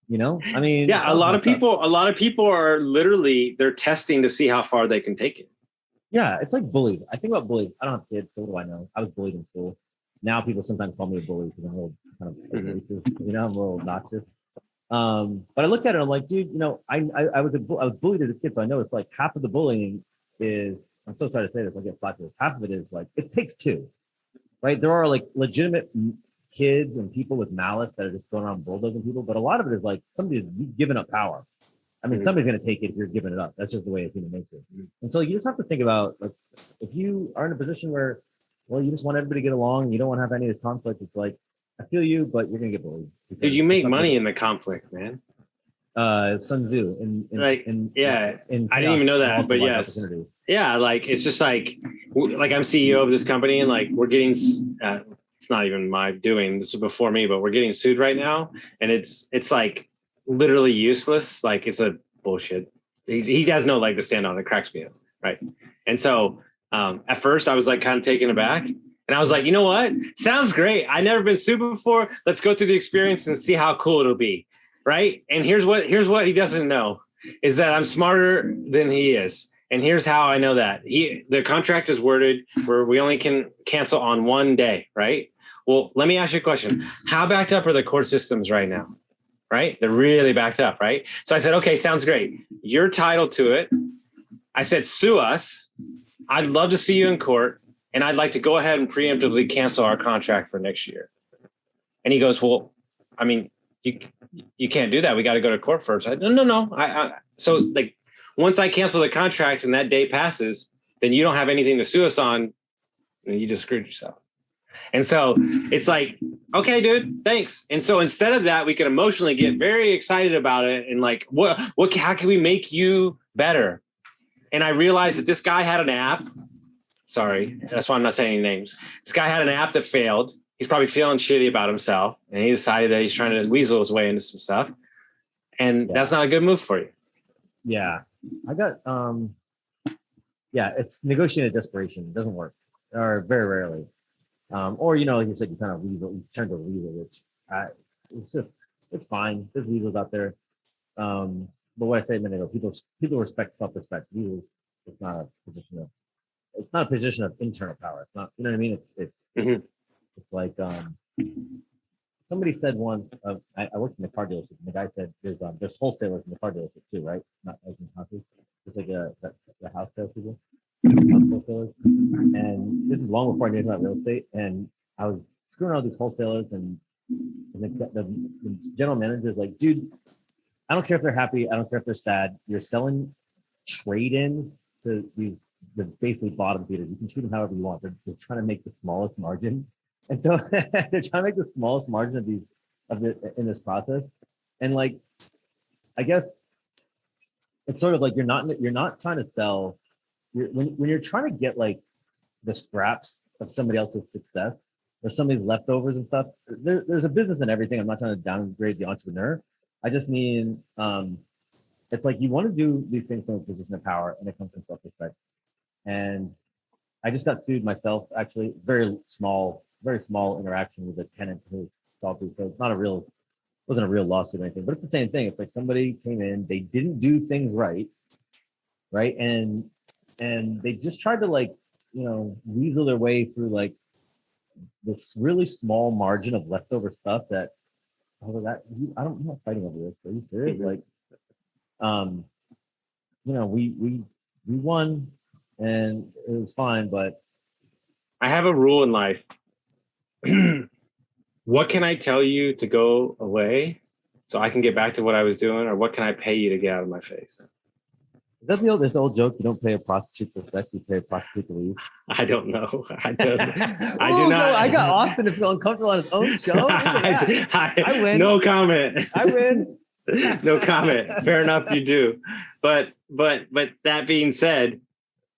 You know, I mean, yeah, a lot of people are literally, they're testing to see how far they can take it. Yeah. It's like bullies. I think about bullies. I don't have kids. So what do I know? I was bullied in school. Now people sometimes call me a bully because I'm a little kind of, you know, I'm a little obnoxious. But I looked at it, I'm like, dude, you know, I was bullied as a kid, so I know it's like half of the bullying is, I'm so sorry to say this, I'll get flack for this. Half of it is like, it takes two, right? There are like legitimate kids and people with malice that are just going around bulldozing people, but a lot of it is like somebody's giving up power. I mean, somebody's going to take it if you're giving it up. That's just the way it's human nature. And so you just have to think about, like, if you are in a position where, well, you just want everybody to get along, you don't want to have any of this conflict. It's like, I feel you, but you're going to get bullied. Did you make money in the conflict, man? Sun Tzu. I didn't even know that, but yes. Yeah, like, it's just like I'm CEO of this company, and like we're getting, it's not even my doing. This is before me, but we're getting sued right now. And it's like literally useless. Like, it's a bullshit. He has no leg to stand on. It cracks me up. Right. And so at first I was like kind of taken aback, and I was like, you know what? Sounds great. I've never been sued before. Let's go through the experience and see how cool it'll be. Right. And here's what he doesn't know is that I'm smarter than he is. And here's how I know that. The contract is worded where we only can cancel on one day. Right. Well, let me ask you a question. How backed up are the court systems right now? Right. They're really backed up. Right. So I said, okay, sounds great. You're titled to it. I said, sue us. I'd love to see you in court. And I'd like to go ahead and preemptively cancel our contract for next year. And he goes, well, I mean, you can't do that. We got to go to court first. I no. So like, once I cancel the contract and that day passes, then you don't have anything to sue us on, and you just screwed yourself. And so it's like, okay, dude, thanks. And so instead of that, we could emotionally get very excited about it. And like, how can we make you better? And I realized that this guy had an app. Sorry, that's why I'm not saying any names. This guy had an app that failed. He's probably feeling shitty about himself. And he decided that he's trying to weasel his way into some stuff. And that's not a good move for you. Yeah. I got, it's negotiated desperation. It doesn't work, or very rarely. Or, like you said, you kind of weasel, you turn to weasel, which it's fine. There's weasels out there. But what I said a minute ago, people respect self-respect. Weasels, it's not a position of internal power. It's not, you know what I mean? It's like, somebody said once, I worked in the car dealership, and the guy said there's wholesalers in the car dealership too, right? Not like in houses, just like the house sales people, house wholesalers. And this is long before I knew about real estate, and I was screwing around with these wholesalers, and the general manager is like, dude, I don't care if they're happy, I don't care if they're sad. You're selling trade-ins to the basically bottom feeders. You can treat them however you want. They're trying to make the smallest margin. And so they're trying to make the smallest margin in this process. And like, I guess it's sort of like you're not trying to sell. When you're trying to get like the scraps of somebody else's success or somebody's leftovers and stuff, there's a business in everything. I'm not trying to downgrade the entrepreneur. I just mean, it's like you want to do these things from a position of power, and it comes from self-respect. And I just got sued myself, actually, very small interaction with a tenant who solved it. So it's wasn't a real lawsuit or anything, but it's the same thing. It's like somebody came in, they didn't do things right? And they just tried to weasel their way through like this really small margin of leftover stuff that, I'm not fighting over this. Are you serious? Like, we won and it was fine, but I have a rule in life. What can I tell you to go away so I can get back to what I was doing, or what can I pay you to get out of my face? That's this old joke. You don't pay a prostitute for sex, you pay a prostitute to leave. I don't know. I do not. I got Austin to feel uncomfortable on his own show. I win. No comment. I win. No comment. Fair enough, you do. But that being said,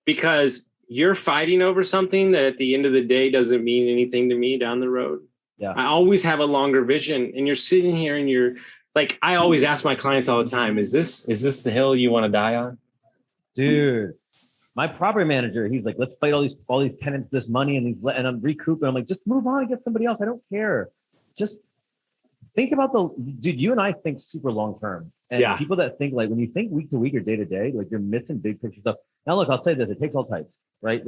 because you're fighting over something that at the end of the day doesn't mean anything to me down the road. Yeah. I always have a longer vision, and you're sitting here and you're like, I always ask my clients all the time, is this the hill you want to die on? Dude, my property manager, he's like, let's fight all these tenants this money and I'm recouping. I'm like, just move on and get somebody else. I don't care. Just think about dude, you and I think super long term. And people that think like, when you think week to week or day to day, like you're missing big picture stuff. Now look, I'll say this, it takes all types, right? It's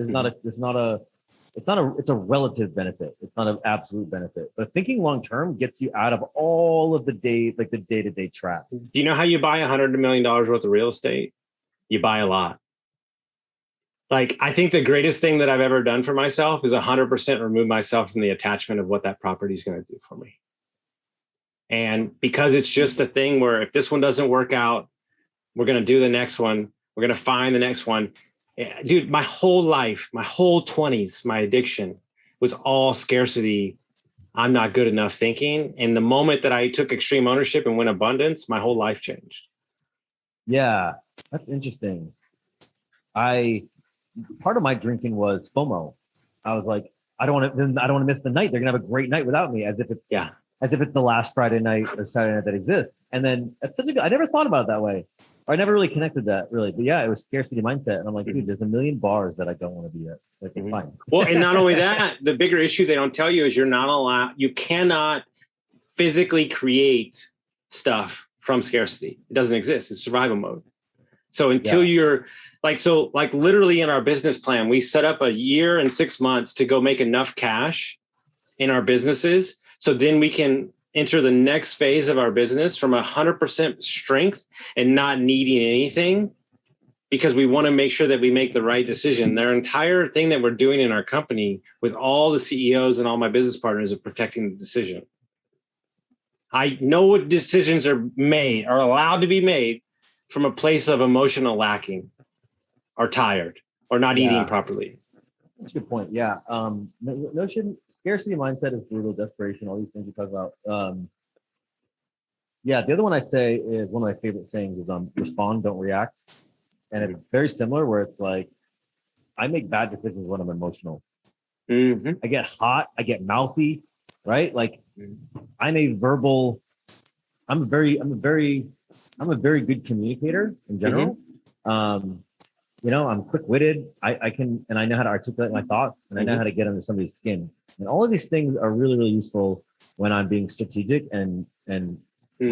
a relative benefit. It's not an absolute benefit, but thinking long term gets you out of all of the days, like the day-to-day trap. Do you know how you buy $100 million worth of real estate? You buy a lot. Like, I think the greatest thing that I've ever done for myself is 100% remove myself from the attachment of what that property is going to do for me. And because it's just a thing where if this one doesn't work out, we're going to do the next one. We're going to find the next one. Dude, my whole life, my whole 20s, my addiction was all scarcity. I'm not good enough thinking. And the moment that I took extreme ownership and went abundance, my whole life changed. Yeah, that's interesting. Part of my drinking was FOMO. I was like, I don't want to miss the night. They're gonna have a great night without me, as if it's the last Friday night or Saturday night that exists. And then I never thought about it that way, or I never really connected that really. But yeah, it was scarcity mindset, and I'm like, dude, there's a million bars that I don't want to be at. Like, it's fine. Well, and not only that, the bigger issue they don't tell you is you cannot physically create stuff from scarcity. It doesn't exist. It's survival mode. So until you're like literally in our business plan, we set up a year and 6 months to go make enough cash in our businesses. So then we can enter the next phase of our business from 100% strength and not needing anything, because we want to make sure that we make the right decision. Their entire thing that we're doing in our company with all the CEOs and all my business partners is protecting the decision. I know what decisions are allowed to be made from a place of emotional lacking or tired or not eating properly. That's a good point. Yeah. Scarcity mindset is brutal, desperation, all these things you talk about. The other one I say is one of my favorite things is respond, don't react. And it's very similar where it's like, I make bad decisions when I'm emotional. Mm-hmm. I get hot, I get mouthy, right? Like I'm a very good communicator in general. Mm-hmm. I'm quick-witted. I know how to articulate my thoughts, and I know how to get under somebody's skin. And all of these things are really, really useful when I'm being strategic and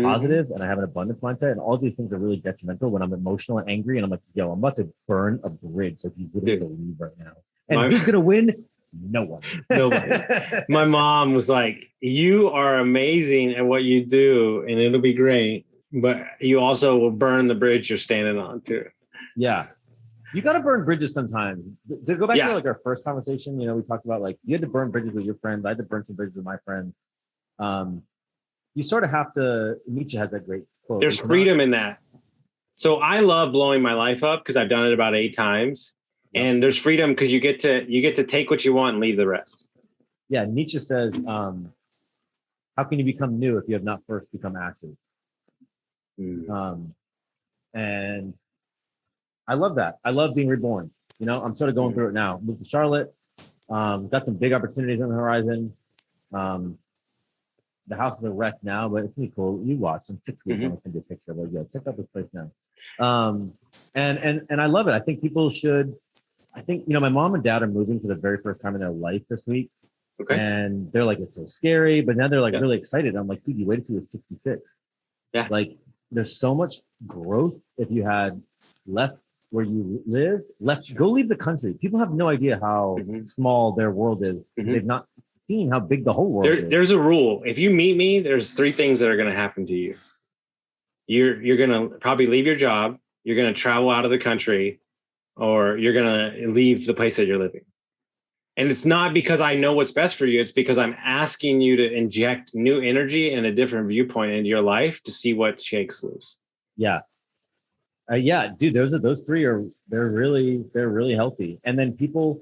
positive, and I have an abundance mindset. And all of these things are really detrimental when I'm emotional and angry, and I'm like, yo, I'm about to burn a bridge. Like, you wouldn't believe right now. And who's gonna win? No one. Nobody. My mom was like, you are amazing at what you do, and it'll be great, but you also will burn the bridge you're standing on too. Yeah. You got to burn bridges sometimes. To go back to like our first conversation, we talked about like you had to burn bridges with your friends. I had to burn some bridges with my friends. You sort of have to. Nietzsche has that great quote. There's freedom in that. So I love blowing my life up because I've done it about 8 times, and there's freedom because you get to take what you want and leave the rest. Yeah, Nietzsche says, "How can you become new if you have not first become ashes?" And I love that. I love being reborn. I'm sort of going through it now. Moved to Charlotte. Got some big opportunities on the horizon. The house is a wreck now, but it's pretty cool. You watch in 6 weeks. I'm gonna send you a picture. But yeah, check out this place now. And I love it. I think people should. I think my mom and dad are moving for the very first time in their life this week. Okay. And they're like, it's so scary, but now they're like really excited. I'm like, dude, you waited till you're 66. Yeah. Like, there's so much growth if you had left where you live, go leave the country. People have no idea how small their world is. They've not seen how big the whole world is. There's a rule. If you meet me, there's 3 things that are going to happen to you. You're going to probably leave your job. You're going to travel out of the country, or you're going to leave the place that you're living. And it's not because I know what's best for you. It's because I'm asking you to inject new energy and a different viewpoint into your life to see what shakes loose. Yeah. Dude, those 3 they're really healthy. And then people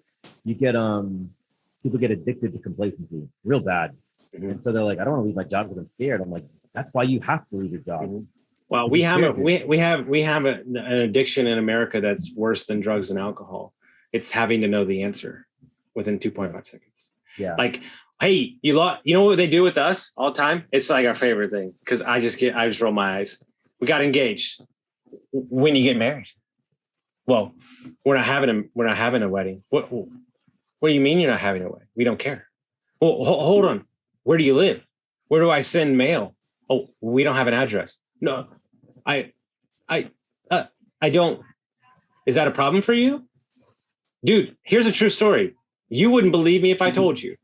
get addicted to complacency real bad. And so they're like, I don't want to leave my job because I'm scared. I'm like, that's why you have to leave your job. Well, we have an addiction in America that's worse than drugs and alcohol. It's having to know the answer within 2.5 seconds. Yeah. Like, hey, you know what they do with us all the time? It's like our favorite thing, because I just roll my eyes. We got engaged. When you get married? Well, we're not having a wedding. What do you mean you're not having a wedding? We don't care. Well, hold on. Where do you live? Where do I send mail? Oh, we don't have an address. No, I don't. Is that a problem for you? Dude, here's a true story. You wouldn't believe me if I told you.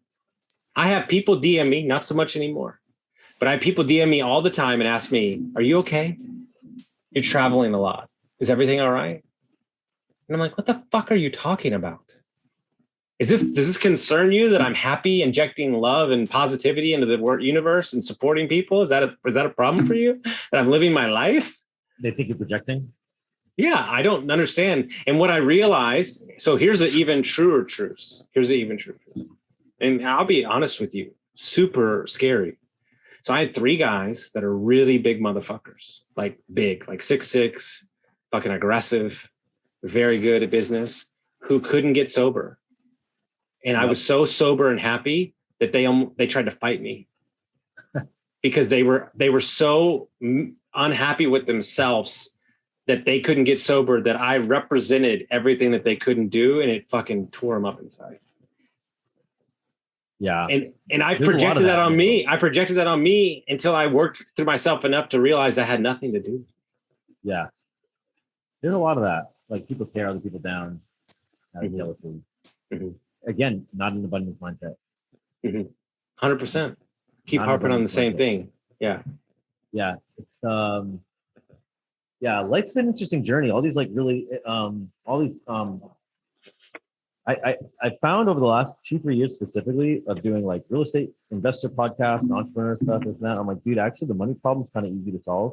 I have people DM me, not so much anymore, but I have people DM me all the time and ask me, are you okay? You're traveling a lot. Is everything all right? And I'm like, what the fuck are you talking about? Does this concern you that I'm happy injecting love and positivity into the work universe and supporting people? Is that a problem for you? That I'm living my life? They think you're projecting? Yeah, I don't understand. And what I realized, so here's an even truer truth. And I'll be honest with you, super scary. So I had 3 guys that are really big motherfuckers, like 6'6", fucking aggressive, very good at business, who couldn't get sober. And I was so sober and happy that they tried to fight me because they were so unhappy with themselves that they couldn't get sober, that I represented everything that they couldn't do, and it fucking tore them up inside. Yeah. And I projected that on me. I projected that on me until I worked through myself enough to realize I had nothing to do. Yeah. There's a lot of that. Like, people tear other people down out of jealousy. Mm-hmm. Again, not an abundance mindset. 100%. Keep harping on the same thing. Yeah. Yeah. It's, life's an interesting journey. All these I found over the last 2-3 years specifically of doing like real estate investor podcasts and entrepreneur stuff and that. I'm like, dude, actually the money problem is kind of easy to solve.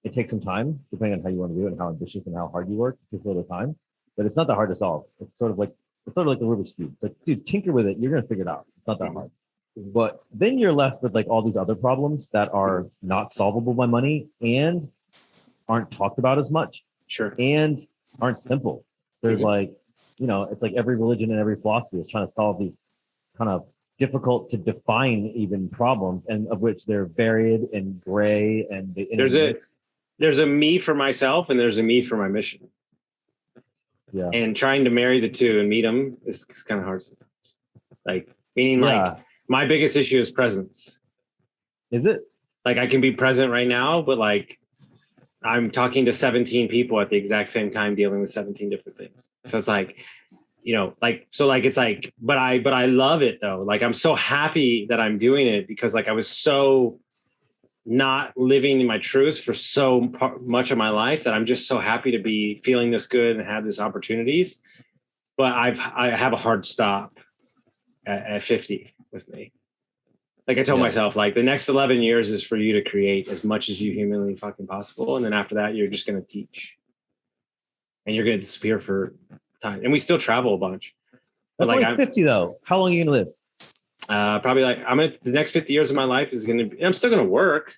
It takes some time depending on how you want to do it and how ambitious and how hard you work. It takes a little time, but it's not that hard to solve. It's sort of like a Rubik's Cube. It's like, dude, tinker with it. You're going to figure it out. It's not that hard. But then you're left with like all these other problems that are not solvable by money and aren't talked about as much. Sure. And aren't simple. There's like, it's like every religion and every philosophy is trying to solve these kind of difficult to define even problems, and of which they're varied and gray. And there's a me for myself and there's a me for my mission. Yeah. And trying to marry the two and meet them is kind of hard sometimes. Like, meaning like my biggest issue is presence. Is it? Like, I can be present right now, but like I'm talking to 17 people at the exact same time, dealing with 17 different things. So it's like, but I love it though. Like, I'm so happy that I'm doing it because like I was so not living in my truth for so much of my life that I'm just so happy to be feeling this good and have these opportunities. But I have a hard stop at 50 with me. Like I told myself, like the next 11 years is for you to create as much as you humanly fucking possible. And then after that, you're just going to teach and you're going to disappear for time. And we still travel a bunch. That's like 50 though. How long are you going to live? Probably like the next 50 years of my life is going to be, I'm still going to work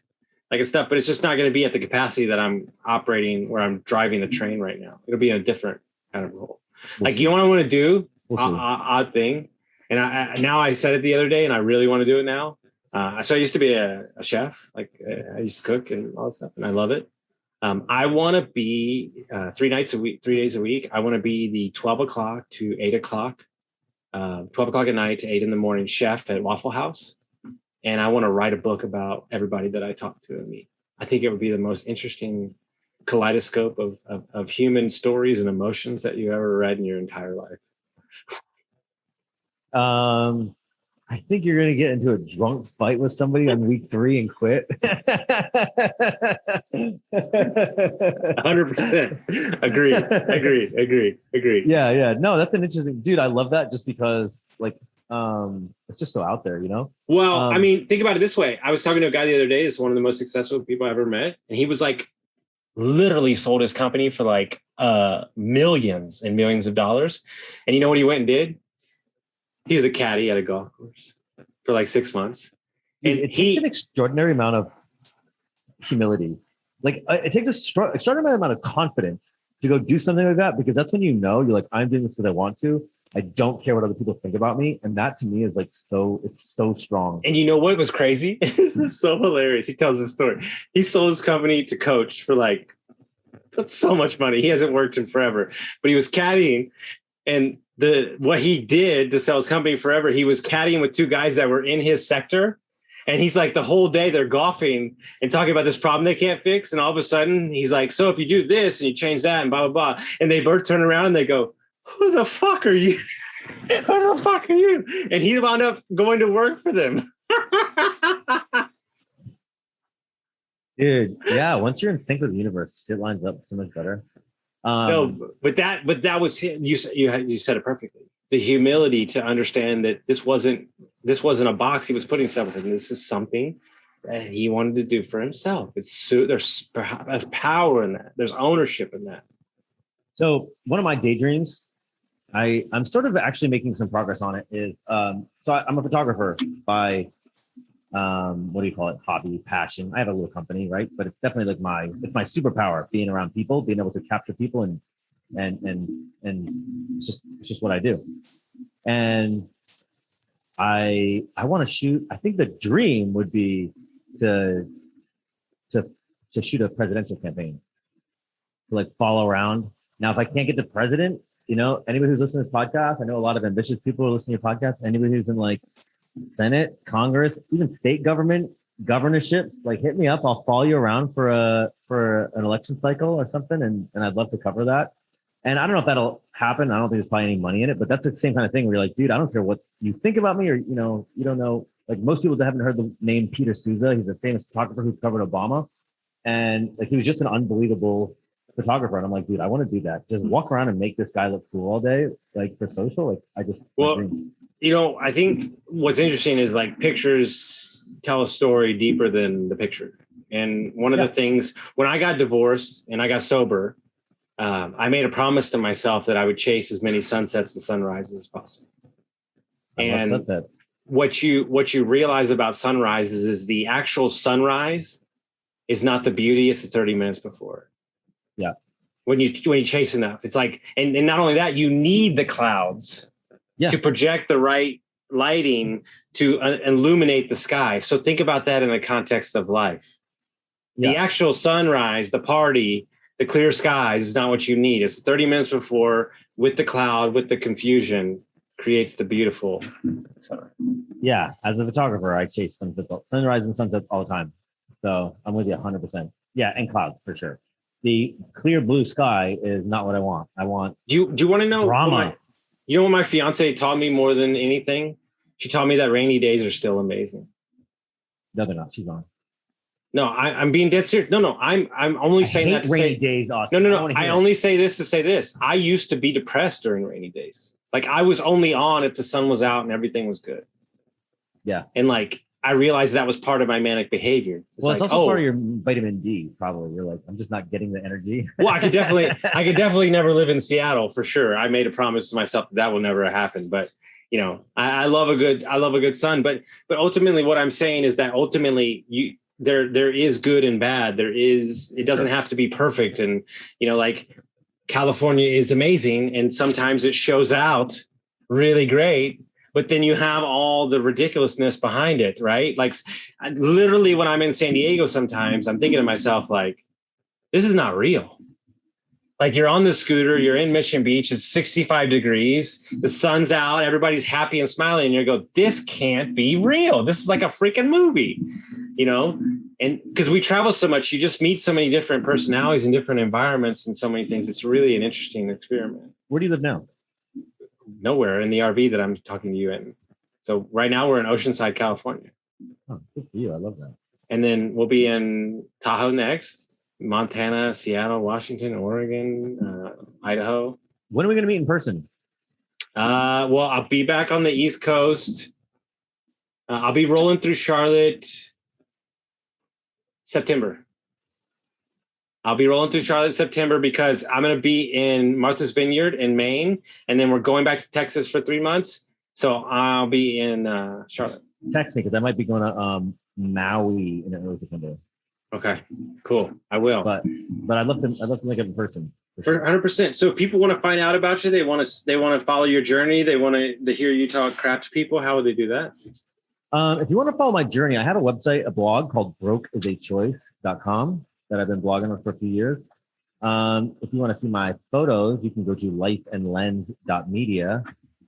like it's stuff, but it's just not going to be at the capacity that I'm operating where I'm driving the train right now. It'll be in a different kind of role. Like, you know what I want to do? Odd thing. And I said it the other day and I really want to do it now. So I used to be a chef. Like I used to cook and all that stuff and I love it. I want to be 3 days a week. I want to be the 12 o'clock to 8 o'clock. 12 o'clock at night to 8 in the morning chef at Waffle House. And I want to write a book about everybody that I talk to and meet. I think it would be the most interesting kaleidoscope of human stories and emotions that you ever read in your entire life. I think you're going to get into a drunk fight with somebody on week 3 and quit. 100%. Agreed. Yeah. No, that's an interesting, dude. I love that just because like, it's just so out there, Well, I mean, think about it this way. I was talking to a guy the other day. It's one of the most successful people I ever met. And he was like, literally sold his company for like millions and millions of dollars. And you know what he went and did? He was a caddy at a golf course for like 6 months. And it takes an extraordinary amount of humility. Like it takes an extraordinary amount of confidence to go do something like that, because that's when you're like, I'm doing this because I want to. I don't care what other people think about me. And that to me is like it's so strong. And you know what was crazy? It's so hilarious. He tells this story. He sold his company to Coach for like so much money. He hasn't worked in forever, but he was caddying. And what he did to sell his company forever, he was caddying with 2 guys that were in his sector. And he's like, the whole day they're golfing and talking about this problem they can't fix. And all of a sudden he's like, so if you do this and you change that and blah, blah, blah. And they both turn around and they go, who the fuck are you? Who the fuck are you? And he wound up going to work for them. Dude, yeah. Once you're in sync with the universe, shit lines up so much better. No, but that was him. You said it perfectly. The humility to understand that this wasn't a box he was putting himself in. This is something that he wanted to do for himself. There's power in that. There's ownership in that. So one of my daydreams, I'm sort of actually making some progress on it. Is so I'm a photographer by what do you call it? Hobby, passion. I have a little company, right? But it's definitely like my superpower, being around people, being able to capture people, and it's just what I do. And I want to shoot. I think the dream would be to shoot a presidential campaign, to like follow around. Now, if I can't get the president, anybody who's listening to this podcast, I know a lot of ambitious people are listening to your podcast. Anybody who's in like Senate, Congress, even state government, governorships, like hit me up. I'll follow you around for an election cycle or something, and I'd love to cover that. And I don't know if that'll happen. I don't think there's probably any money in it, but that's the same kind of thing where you're like, dude, I don't care what you think about me, or you don't know. Like most people that haven't heard the name Peter Souza, he's a famous photographer who's covered Obama, and like he was just an unbelievable photographer. And I'm like, dude, I want to do that. Just walk around and make this guy look cool all day, like for social. Like I think what's interesting is like pictures tell a story deeper than the picture. And one of the things, when I got divorced and I got sober, I made a promise to myself that I would chase as many sunsets and sunrises as possible. And what you realize about sunrises is the actual sunrise is not the beauty, it's the 30 minutes before. Yeah. When you chase enough, it's like, and not only that, you need the clouds to project the right lighting to illuminate the sky. So think about that in the context of life. The actual sunrise, the party, the clear skies is not what you need. It's 30 minutes before, with the cloud, with the confusion, creates the beautiful sunrise. Yeah, as a photographer, I chase sunrise and sunsets all the time. So I'm with you 100%. Yeah, and clouds for sure. The clear blue sky is not what I want. I want. Do you want to know drama? You know what my fiance taught me more than anything? She taught me that rainy days are still amazing. No, they're not. She's on. No, I'm being dead serious. No, I'm only saying that to rainy say days. Austin. No. I only say this to say this. I used to be depressed during rainy days. Like I was only on if the sun was out and everything was good. Yeah. And like I realized that was part of my manic behavior. It's also part of your vitamin D. Probably you're like, I'm just not getting the energy. Well, I could definitely never live in Seattle for sure. I made a promise to myself that will never happen. But I love a good sun. But ultimately, what I'm saying is that ultimately there is good and bad. It doesn't have to be perfect. And, like California is amazing. And sometimes it shows out really great, but then you have all the ridiculousness behind it, right? Like literally when I'm in San Diego, sometimes I'm thinking to myself, like, this is not real. Like you're on the scooter, you're in Mission Beach, it's 65 degrees, the sun's out, everybody's happy and smiling, and you go, this can't be real. This is like a freaking movie, And because we travel so much, you just meet so many different personalities and different environments and so many things. It's really an interesting experiment. Where do you live now? Nowhere, in the RV that I'm talking to you in. So right now we're in Oceanside, California. Oh, good for you. I love that. And then we'll be in Tahoe next. Montana, Seattle, Washington, Oregon, Idaho. When are we going to meet in person? Well, I'll be back on the East Coast. I'll be rolling through Charlotte September. I'll be rolling through Charlotte September because I'm going to be in Martha's Vineyard in Maine, and then we're going back to Texas for 3 months. So I'll be in Charlotte. Text me because I might be going to Maui in early September. Okay, cool. I will. But I'd love to make it in person. For 100%. So if people want to find out about you, they want to follow your journey, they want to hear you talk crap to people, how would they do that? If you want to follow my journey, I have a website, a blog called brokeisachoice.com that I've been blogging on for a few years. If you want to see my photos, you can go to lifeandlens.media.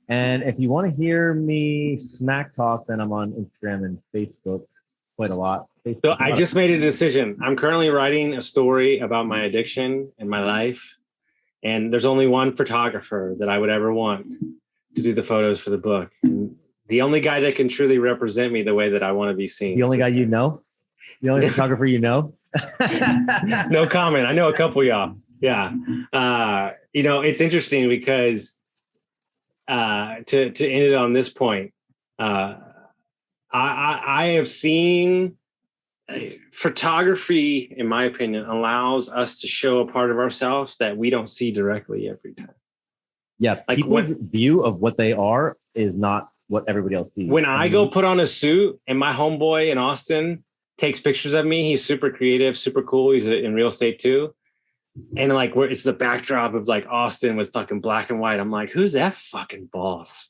And if you want to hear me smack talk, then I'm on Instagram and Facebook quite a lot. So I just made a decision. I'm currently writing a story about my addiction and my life. And there's only one photographer that I would ever want to do the photos for the book. And the only guy that can truly represent me the way that I want to be seen. The only guy you know? The only photographer you know? No comment. I know a couple of y'all. Yeah. It's interesting because to end it on this point, I have seen photography, in my opinion, allows us to show a part of ourselves that we don't see directly every time. Yeah, like people's view of what they are is not what everybody else sees. When I go put on a suit and my homeboy in Austin takes pictures of me, he's super creative, super cool. He's in real estate too. And like, where it's the backdrop of like Austin with fucking black and white. I'm like, who's that fucking boss?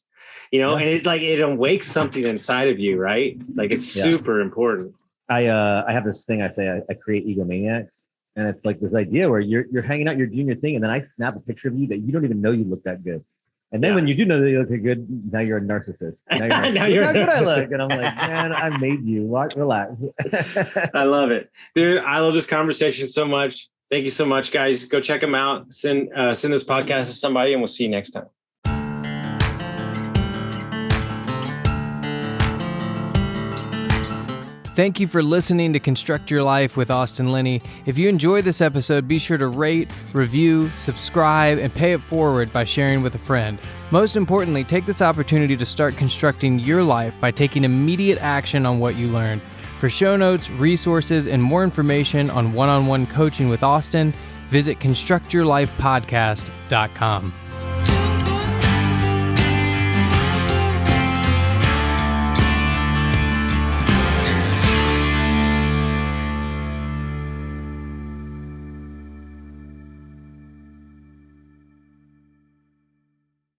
And it awakes something inside of you, right? Like it's super important. I have this thing I say, I create egomaniacs. And it's like this idea where you're hanging out, you're doing your thing, and then I snap a picture of you that you don't even know you look that good. And then when you do know that you look good, now you're a narcissist. Now you're like, look how good I look. And I'm like, man, I made you. Relax. I love it. Dude, I love this conversation so much. Thank you so much, guys. Go check them out. Send this podcast to somebody, and we'll see you next time. Thank you for listening to Construct Your Life with Austin Linney. If you enjoyed this episode, be sure to rate, review, subscribe, and pay it forward by sharing with a friend. Most importantly, take this opportunity to start constructing your life by taking immediate action on what you learned. For show notes, resources, and more information on one-on-one coaching with Austin, visit constructyourlifepodcast.com.